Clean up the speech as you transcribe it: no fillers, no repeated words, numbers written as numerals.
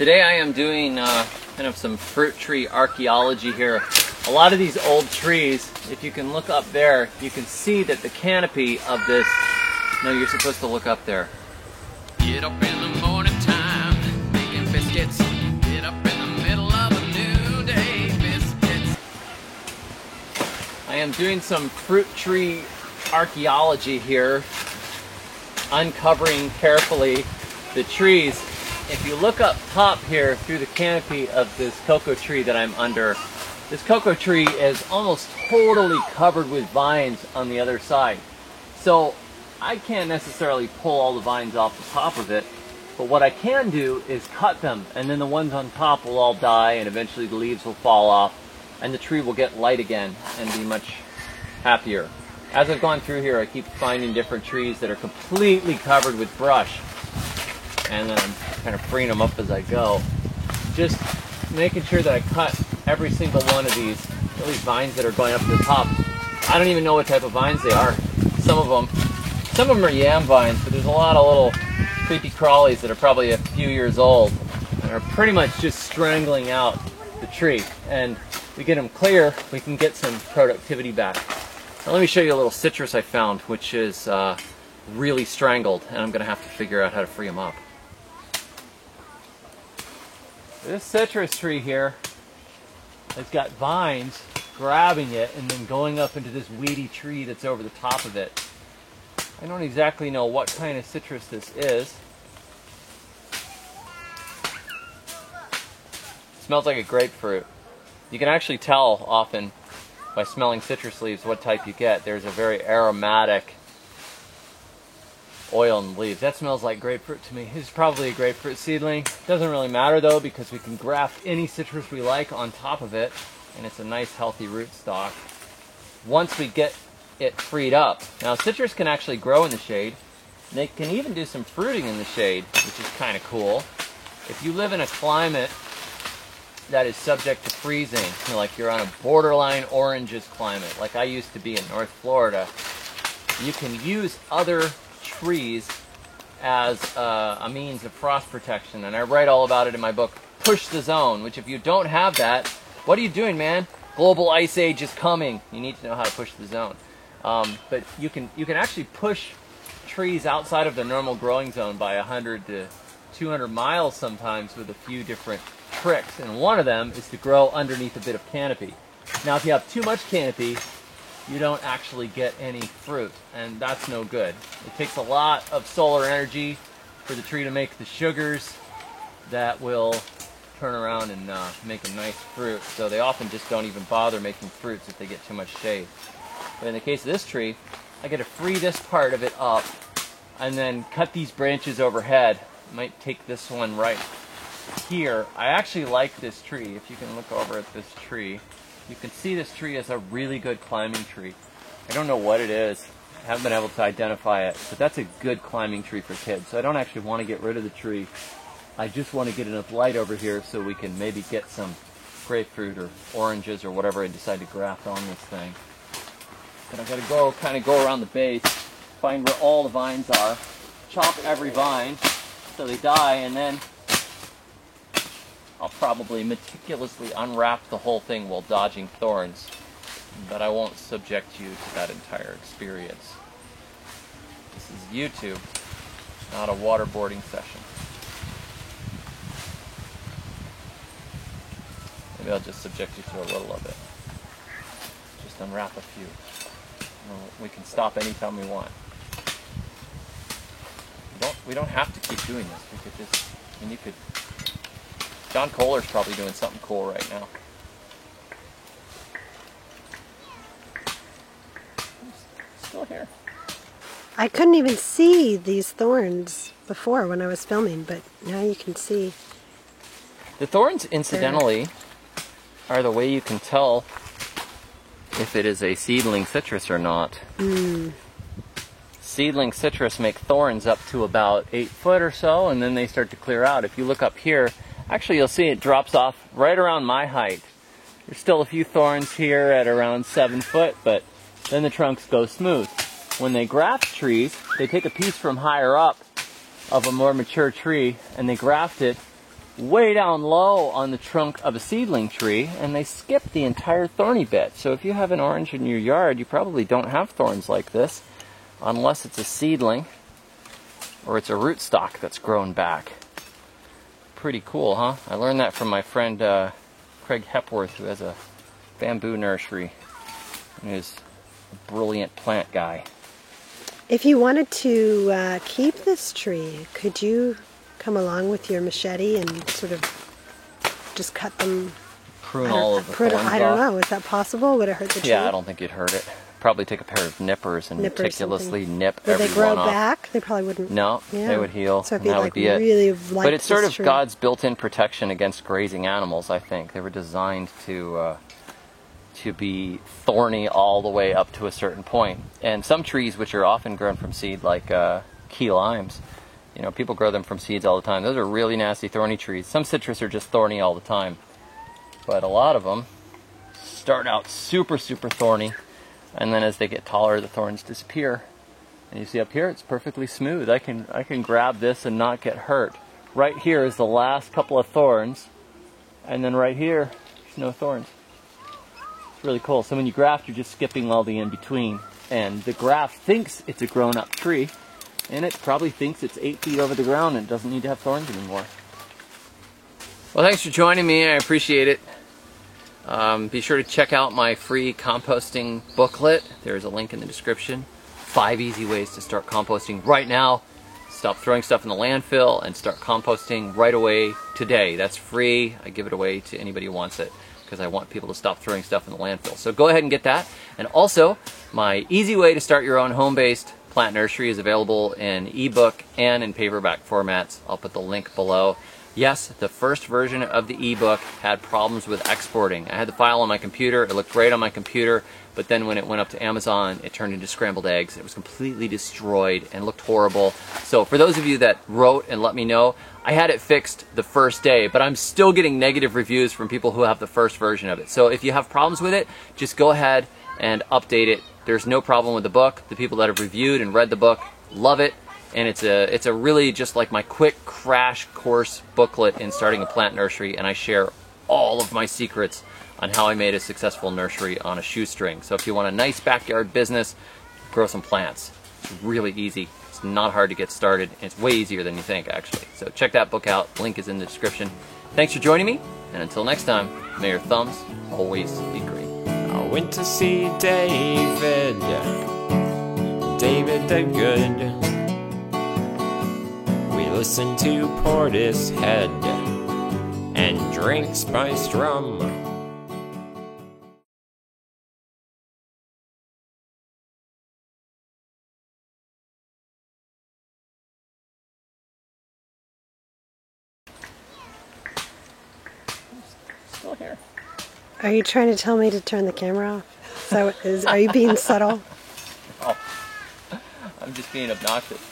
Today I am doing kind of some fruit tree archaeology here. A lot of these old trees, if you can look up there, you can see that the canopy of this, no, you're supposed to look up there. Get up in the morning time, making biscuits. Get up in the middle of a new day, biscuits. I am doing some fruit tree archaeology here, uncovering carefully the trees. If you look up top here through the canopy of this cocoa tree that I'm under, this cocoa tree is almost totally covered with vines on the other side. So I can't necessarily pull all the vines off the top of it, but what I can do is cut them, and then the ones on top will all die, and eventually the leaves will fall off, and the tree will get light again and be much happier. As I've gone through here, I keep finding different trees that are completely covered with brush, and then I'm kind of freeing them up as I go. Just making sure that I cut every single one of these vines that are going up to the top. I don't even know what type of vines they are. Some of them are yam vines, but there's a lot of little creepy crawlies that are probably a few years old and are pretty much just strangling out the tree. And if we get them clear, we can get some productivity back. Now let me show you a little citrus I found, which is really strangled, and I'm going to have to figure out how to free them up. This citrus tree here has got vines grabbing it and then going up into this weedy tree that's over the top of it. I don't exactly know what kind of citrus this is. It smells like a grapefruit. You can actually tell often by smelling citrus leaves what type you get. There's a very aromatic oil in the leaves. That smells like grapefruit to me. It's probably a grapefruit seedling. Doesn't really matter though, because we can graft any citrus we like on top of it, and it's a nice healthy rootstock once we get it freed up. Now citrus can actually grow in the shade. They can even do some fruiting in the shade, which is kind of cool. If you live in a climate that is subject to freezing, like you're on a borderline oranges climate, like I used to be in North Florida, you can use other trees as a means of frost protection, and I write all about it in my book, Push the Zone, which if you don't have that, what are you doing, man? Global ice age is coming. You need to know how to push the zone. But you can actually push trees outside of the normal growing zone by 100 to 200 miles sometimes with a few different tricks, and one of them is to grow underneath a bit of canopy. Now if you have too much canopy, you don't actually get any fruit, and that's no good. It takes a lot of solar energy for the tree to make the sugars that will turn around and make a nice fruit, so they often just don't even bother making fruits if they get too much shade. But in the case of this tree, I got to free this part of it up and then cut these branches overhead. I might take this one right here. I actually like this tree. If you can look over at this tree, you can see this tree is a really good climbing tree. I don't know what it is. I haven't been able to identify it, but that's a good climbing tree for kids. So I don't actually want to get rid of the tree. I just want to get enough light over here so we can maybe get some grapefruit or oranges or whatever I decide to graft on this thing. But I've got to kind of go around the base, find where all the vines are, chop every vine so they die, and then I'll probably meticulously unwrap the whole thing while dodging thorns, but I won't subject you to that entire experience. This is YouTube, not a waterboarding session. Maybe I'll just subject you to a little of it. Just unwrap a few. We can stop anytime we want. We don't have to keep doing this. We could just, you could. John Kohler's probably doing something cool right now. Still here. I couldn't even see these thorns before when I was filming, but now you can see. The thorns, incidentally, are the way you can tell if it is a seedling citrus or not. Seedling citrus make thorns up to about 8 foot or so, and then they start to clear out. If you look up here, actually you'll see it drops off right around my height. There's still a few thorns here at around 7 foot, but then the trunks go smooth. When they graft trees, they take a piece from higher up of a more mature tree and they graft it way down low on the trunk of a seedling tree, and they skip the entire thorny bit. So if you have an orange in your yard, you probably don't have thorns like this, unless it's a seedling or it's a rootstock that's grown back. Pretty cool, huh? I learned that from my friend Craig Hepworth, who has a bamboo nursery and is a brilliant plant guy. If you wanted to keep this tree, could you come along with your machete and sort of just cut them? Prune all of the thorns I don't off. know. Is that possible? Would it hurt the tree? Yeah, I don't think you'd hurt it. Probably take a pair of nippers and meticulously nip Would every they grow one off. back? They probably wouldn't. No, Yeah. they would heal. So if and you that like would be it. really liked But it's sort this of tree. God's built-in protection against grazing animals, I think. They were designed to be thorny all the way up to a certain point. And some trees, which are often grown from seed, like key limes, you know, people grow them from seeds all the time. Those are really nasty, thorny trees. Some citrus are just thorny all the time. But a lot of them start out super, super thorny, and then as they get taller, the thorns disappear. And you see up here, it's perfectly smooth. I can grab this and not get hurt. Right here is the last couple of thorns, and then right here, there's no thorns. It's really cool. So when you graft, you're just skipping all the in-between. And the graft thinks it's a grown-up tree, and it probably thinks it's 8 feet over the ground and doesn't need to have thorns anymore. Well, thanks for joining me. I appreciate it. Be sure to check out my free composting booklet. There's a link in the description. 5 easy ways to start composting right now. Stop throwing stuff in the landfill and start composting right away today. That's free. I give it away to anybody who wants it because I want people to stop throwing stuff in the landfill. So go ahead and get that. And also, my easy way to start your own home-based plant nursery is available in ebook and in paperback formats. I'll put the link below. Yes, the first version of the ebook had problems with exporting. I had the file on my computer, it looked great on my computer, but then when it went up to Amazon, it turned into scrambled eggs. It was completely destroyed and looked horrible. So for those of you that wrote and let me know, I had it fixed the first day, but I'm still getting negative reviews from people who have the first version of it. So if you have problems with it, just go ahead and update it. There's no problem with the book. The people that have reviewed and read the book love it. And it's a really just like my quick crash course booklet in starting a plant nursery, and I share all of my secrets on how I made a successful nursery on a shoestring. So if you want a nice backyard business, grow some plants. It's really easy. It's not hard to get started, and it's way easier than you think, actually. So check that book out. Link is in the description. Thanks for joining me, and until next time, may your thumbs always be green. I went to see David the Good. We listened to Portishead and drank spiced rum. Still here. Are you trying to tell me to turn the camera off? So are you being subtle? Oh, I'm just being obnoxious.